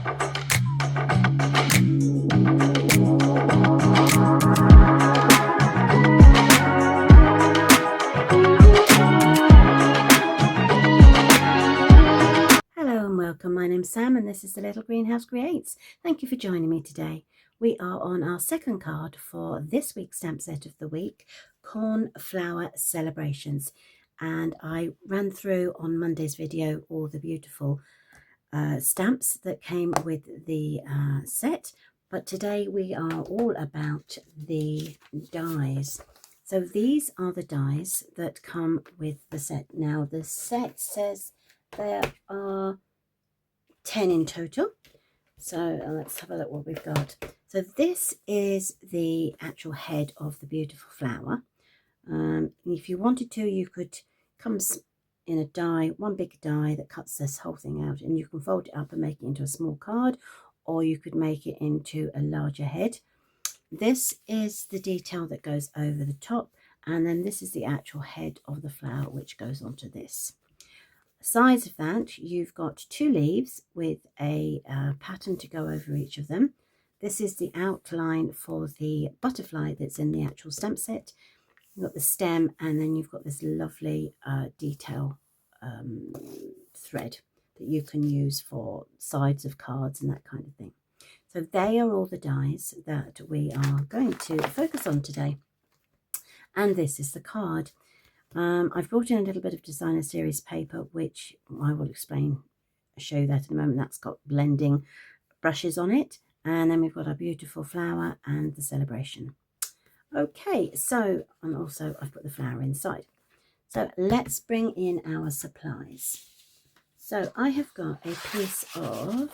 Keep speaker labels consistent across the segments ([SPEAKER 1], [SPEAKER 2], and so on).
[SPEAKER 1] Welcome, my name's Sam and this is the Little Greenhouse Creates. Thank you for joining me today. We are on our second card for this week's stamp set of the week, Coneflower Celebrations. And I ran through on Monday's video all the beautiful stamps that came with the set, but today we are all about the dies. So these are the dies that come with the set. Now the set says there are 10 in total, so let's have a look what we've got. So this is the actual head of the beautiful flower. If you wanted to, you could comes in a die, one big die that cuts this whole thing out, and you can fold it up and make it into a small card, or you could make it into a larger head. This is the detail that goes over the top, and then this is the actual head of the flower which goes onto this. Size of that, you've got 2 leaves with a pattern to go over each of them. This is the outline for the butterfly that's in the actual stamp set. You've got the stem, and then you've got this lovely detail thread that you can use for sides of cards and that kind of thing. So they are all the dies that we are going to focus on today. And this is the card. I've brought in a little bit of designer series paper, which I will show you that in a moment. That's got blending brushes on it. And then we've got our beautiful flower and the celebration. Okay, so, and also I've put the flower inside. So let's bring in our supplies. So I have got a piece of,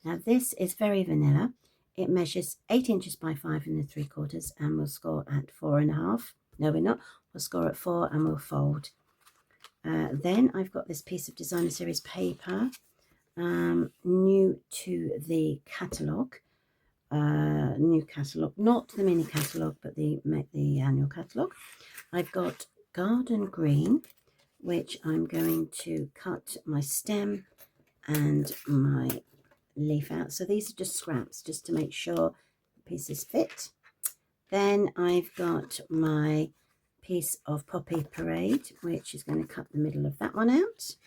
[SPEAKER 1] now this is very vanilla. It measures 8 inches by 5 3/4 and we'll score at 4.5. No, we're not. We'll score at 4 and we'll fold. Then I've got this piece of designer series paper, new to the catalogue. New catalogue, not the mini catalogue, but the annual catalogue. I've got garden green, which I'm going to cut my stem and my leaf out. So these are just scraps, just to make sure the pieces fit. Then I've got my piece of Poppy Parade, which is going to cut the middle of that one out.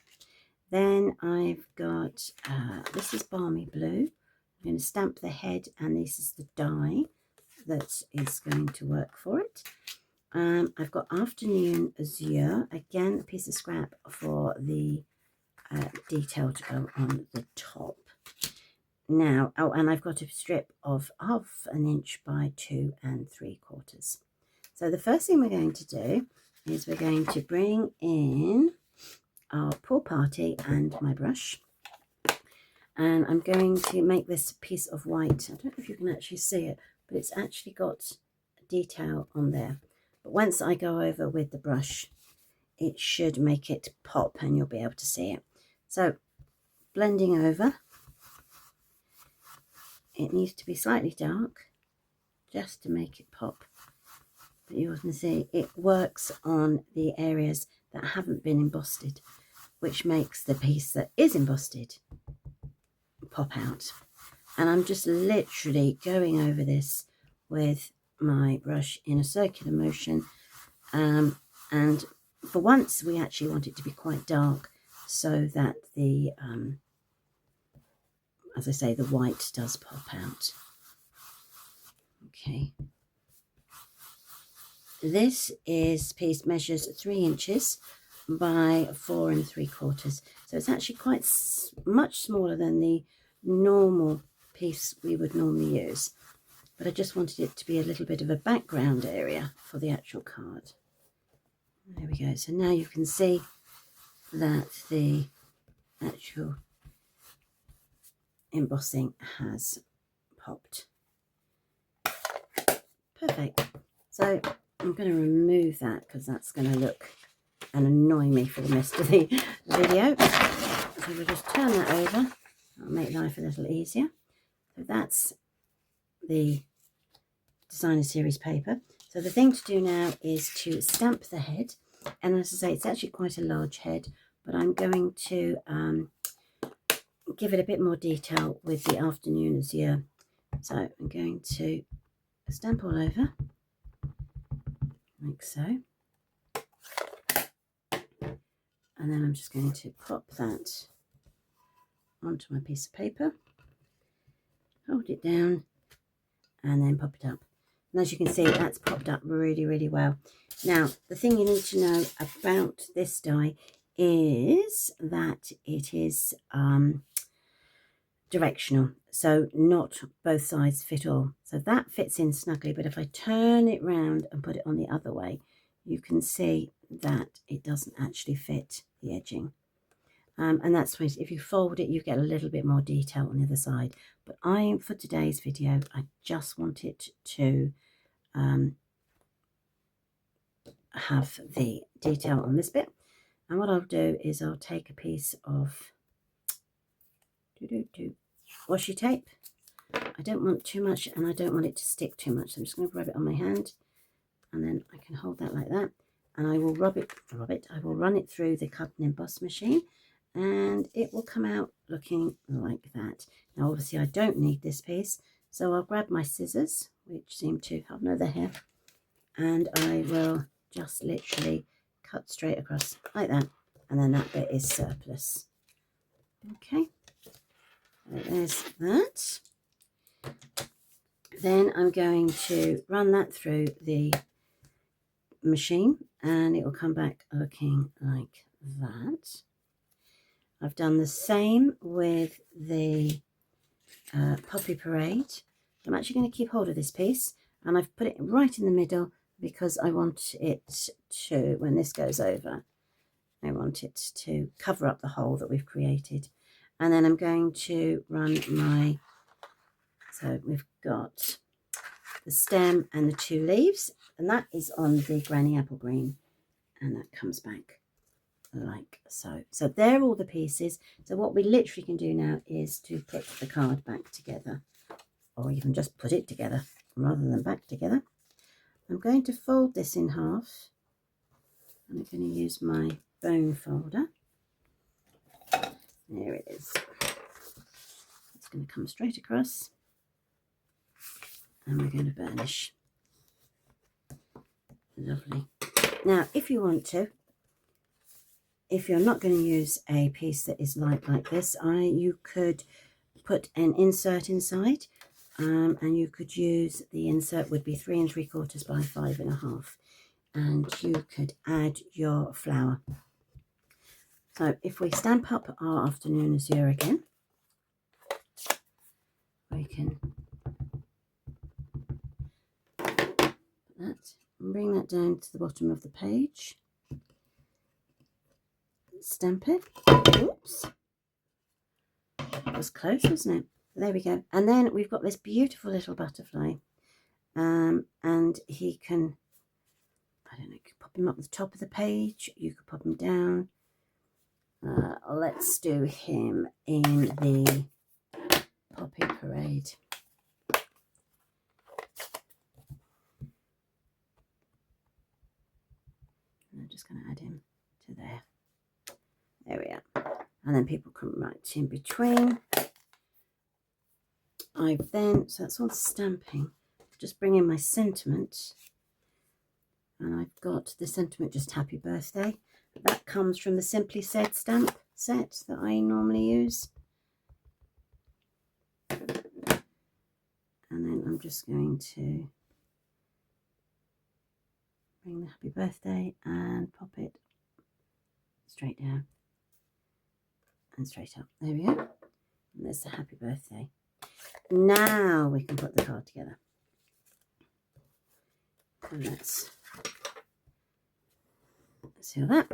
[SPEAKER 1] Then I've got, this is Balmy Blue. I'm going to stamp the head, and this is the die that is going to work for it. I've got Afternoon Azure, again a piece of scrap for the detail to go on the top. Now, oh, and I've got a strip of 1/2 inch by 2 3/4. So the first thing we're going to do is we're going to bring in our Pool Party and my brush. And I'm going to make this piece of white. I don't know if you can actually see it, but it's actually got detail on there. But once I go over with the brush, it should make it pop and you'll be able to see it. So blending over. It needs to be slightly dark just to make it pop. But you can see it works on the areas that haven't been embossed, which makes the piece that is embossed pop out. And I'm just literally going over this with my brush in a circular motion. And for once, we actually want it to be quite dark so that the as I say, the white does pop out. Okay. This piece measures 3 inches by 4 3/4. So it's actually quite much smaller than the normal piece we would normally use. But I just wanted it to be a little bit of a background area for the actual card. There we go. So now you can see that the actual embossing has popped. Perfect. So I'm going to remove that because that's going to look and annoy me for the rest of the video. So we'll just turn that over. That'll make life a little easier. So that's the designer series paper. So the thing to do now is to stamp the head. And as I say, it's actually quite a large head, but I'm going to give it a bit more detail with the afternoon azure. So I'm going to stamp all over, like so. And then I'm just going to pop that onto my piece of paper, hold it down, and then pop it up. And as you can see, that's popped up really, really well. Now, the thing you need to know about this die is that it is directional, so not both sides fit all. So that fits in snugly, but if I turn it round and put it on the other way, you can see that it doesn't actually fit the edging. And that's why if you fold it, you get a little bit more detail on the other side. But for today's video, I just wanted to have the detail on this bit. And what I'll do is I'll take a piece of washi tape. I don't want too much and I don't want it to stick too much. So I'm just going to rub it on my hand, and then I can hold that like that. And I will I will run it through the cut and emboss machine, and it will come out looking like that. Now obviously I don't need this piece, so I'll grab my scissors, which seem to have no they're here, and I will just literally cut straight across like that, and then that bit is surplus. Okay, so there's that. Then I'm going to run that through the machine and it will come back looking like that. I've done the same with the Poppy Parade. I'm actually going to keep hold of this piece, and I've put it right in the middle because I want it to, when this goes over, I want it to cover up the hole that we've created. And then I'm going to run my, so we've got the stem and the 2 leaves, and that is on the Granny Apple Green, and that comes back like so. So they're all the pieces. So what we literally can do now is to put the card back together, or even just put it together rather than back together. I'm going to fold this in half, and I'm going to use my bone folder. There it is. It's going to come straight across, and we're going to burnish. Lovely. Now, if you want to, if you're not going to use a piece that is like this, you could put an insert inside, and you could use, the insert would be 3 3/4 by 5 1/2, and you could add your flower. So if we stamp up our afternoon azure again, we can put that and bring that down to the bottom of the page. Stamp it. Oops, that was close, wasn't it? There we go. And then we've got this beautiful little butterfly, and he can, I don't know, you could pop him up the top of the page, you could pop him down. Let's do him in the Poppy Parade. And I'm just going to add him to there. There we are. And then people come right in between. I've then, so that's all the stamping. Just bring in my sentiment. And I've got the sentiment, just happy birthday. That comes from the Simply Said stamp set that I normally use. And then I'm just going to bring the happy birthday and pop it straight down and straight up. There we go. And there's the happy birthday. Now we can put the card together. And let's seal that.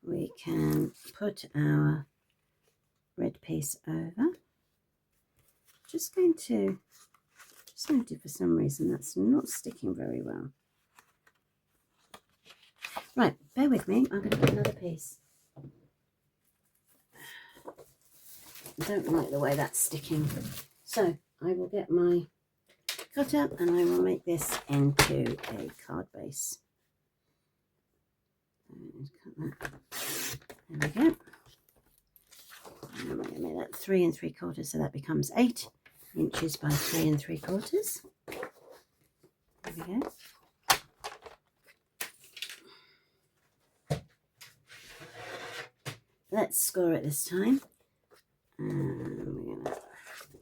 [SPEAKER 1] We can put our red piece over. Just going to, for some reason that's not sticking very well. Right, bear with me. I'm going to put another piece. I don't like the way that's sticking. So I will get my cutter and I will make this into a card base. Cut that. There we go. And I'm going to make that 3 3/4, so that becomes 8 inches by 3 3/4. There we go. Let's score it this time. And we're going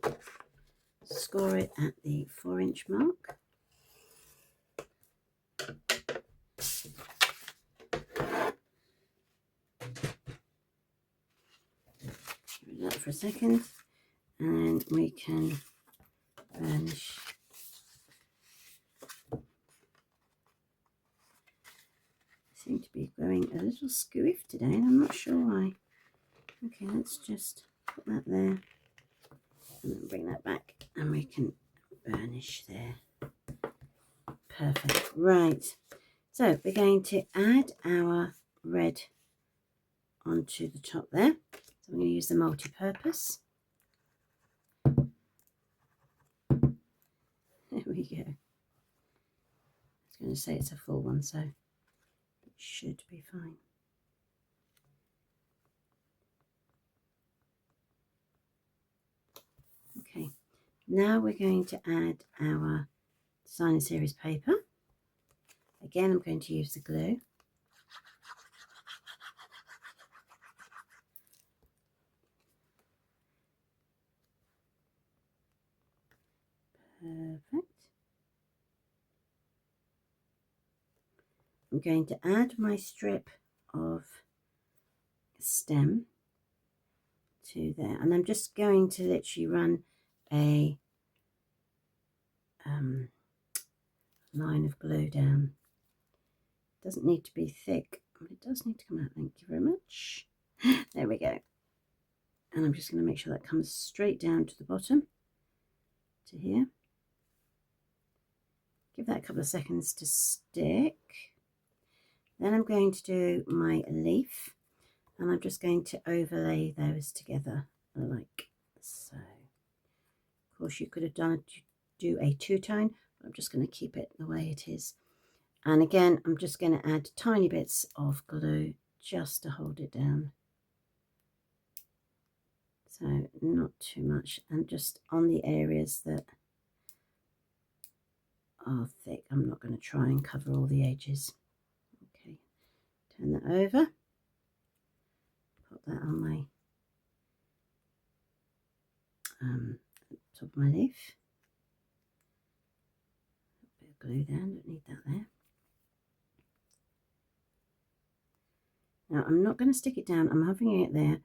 [SPEAKER 1] to score it at the 4-inch mark. Do that for a second, and then we can burnish. Seem to be growing a little squiff today, and I'm not sure why. Okay, let's just put that there, and then bring that back, and we can burnish there. Perfect. Right, so we're going to add our red onto the top there. So I'm going to use the multi-purpose. There we go. I was going to say it's a full one, so it should be fine. Okay, now we're going to add our designer series paper. Again, I'm going to use the glue. Perfect. I'm going to add my strip of stem to there, and I'm just going to literally run a line of glue down. It doesn't need to be thick, but it does need to come out. Thank you very much. There we go. And I'm just going to make sure that comes straight down to the bottom, to here. Give that a couple of seconds to stick. Then I'm going to do my leaf, and I'm just going to overlay those together like so. Of course, you could have do a two-tone, but I'm just going to keep it the way it is. And again, I'm just going to add tiny bits of glue just to hold it down. So not too much, and just on the areas that are thick. I'm not going to try and cover all the edges. Okay, turn that over. Put that on my top of my leaf. A bit of glue there, don't need that there. Now I'm not going to stick it down, I'm hovering it there.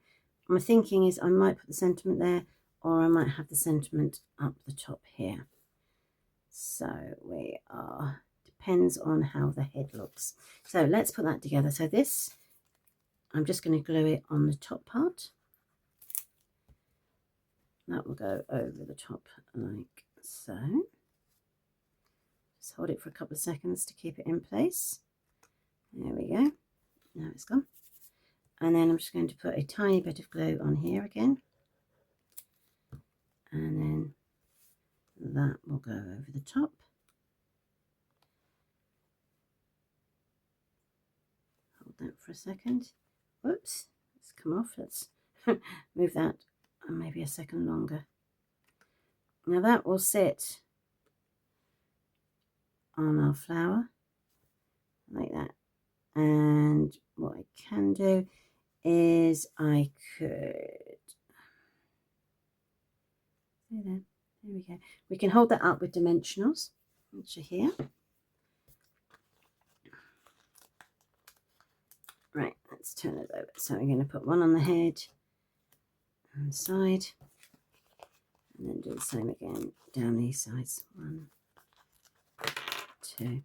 [SPEAKER 1] My thinking is I might put the sentiment there, or I might have the sentiment up the top here. So we are, depends on how the head looks. So let's put that together. So this, I'm just going to glue it on the top part. That will go over the top like so. Just hold it for a couple of seconds to keep it in place. There we go. Now it's gone. And then I'm just going to put a tiny bit of glue on here again. And then that will go over the top. Hold that for a second. Whoops, it's come off. Let's move that maybe a second longer. Now that will sit on our flower like that. And what I can do is I could, there we go. We can hold that up with dimensionals, which are here. Right, let's turn it over. So I'm going to put one on the head and side, and then do the same again down these sides. 1, 2.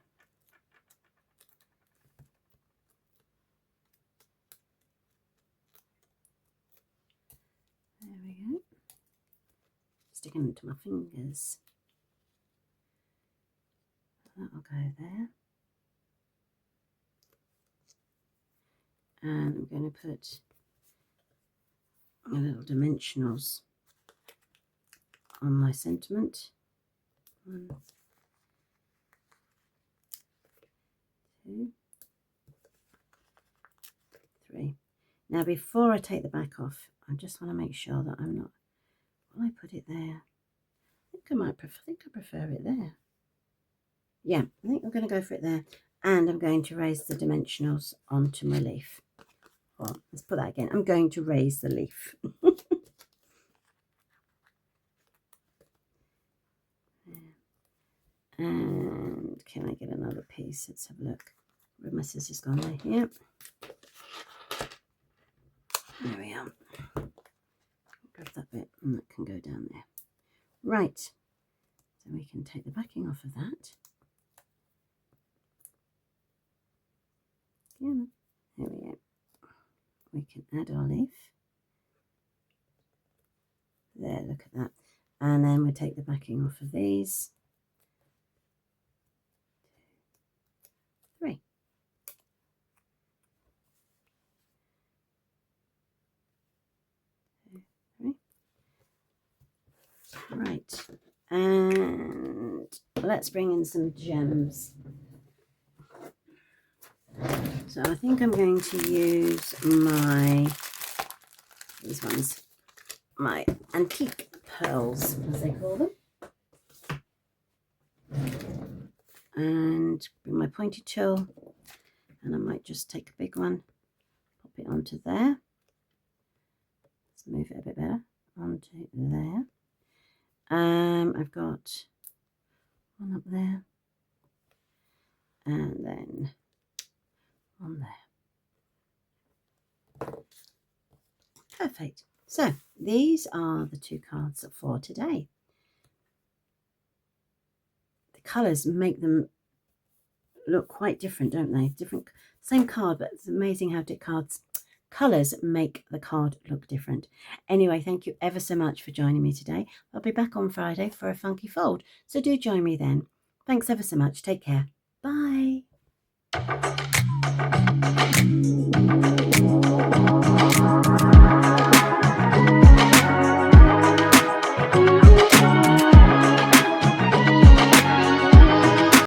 [SPEAKER 1] There we go. Sticking them to my fingers. That'll go there. And I'm going to put my little dimensionals on my sentiment. 1, 2, 3. Now before I take the back off, I just want to make sure that I'm not, will I put it there? I think I prefer it there. Yeah, I think I'm going to go for it there. And I'm going to raise the dimensionals onto my leaf. Well, let's put that again. I'm going to raise the leaf. And can I get another piece? Let's have a look. Where have my scissors gone there? Yep. There we are. Grab that bit and that can go down there. Right. So we can take the backing off of that. Yeah. There we go. We can add our leaf. There, look at that. And then we take the backing off of these. 3. Right, and let's bring in some gems. So I think I'm going to use these ones, my antique pearls, as they call them. And bring my pointy tool, and I might just take a big one, pop it onto there. Let's move it a bit better, onto there. I've got one up there, and then on there. Perfect. So these are the 2 cards for today. The colours make them look quite different, don't they? Different, same card, but it's amazing how colours make the card look different. Anyway, thank you ever so much for joining me today. I'll be back on Friday for a funky fold, so do join me then. Thanks ever so much. Take care. Bye.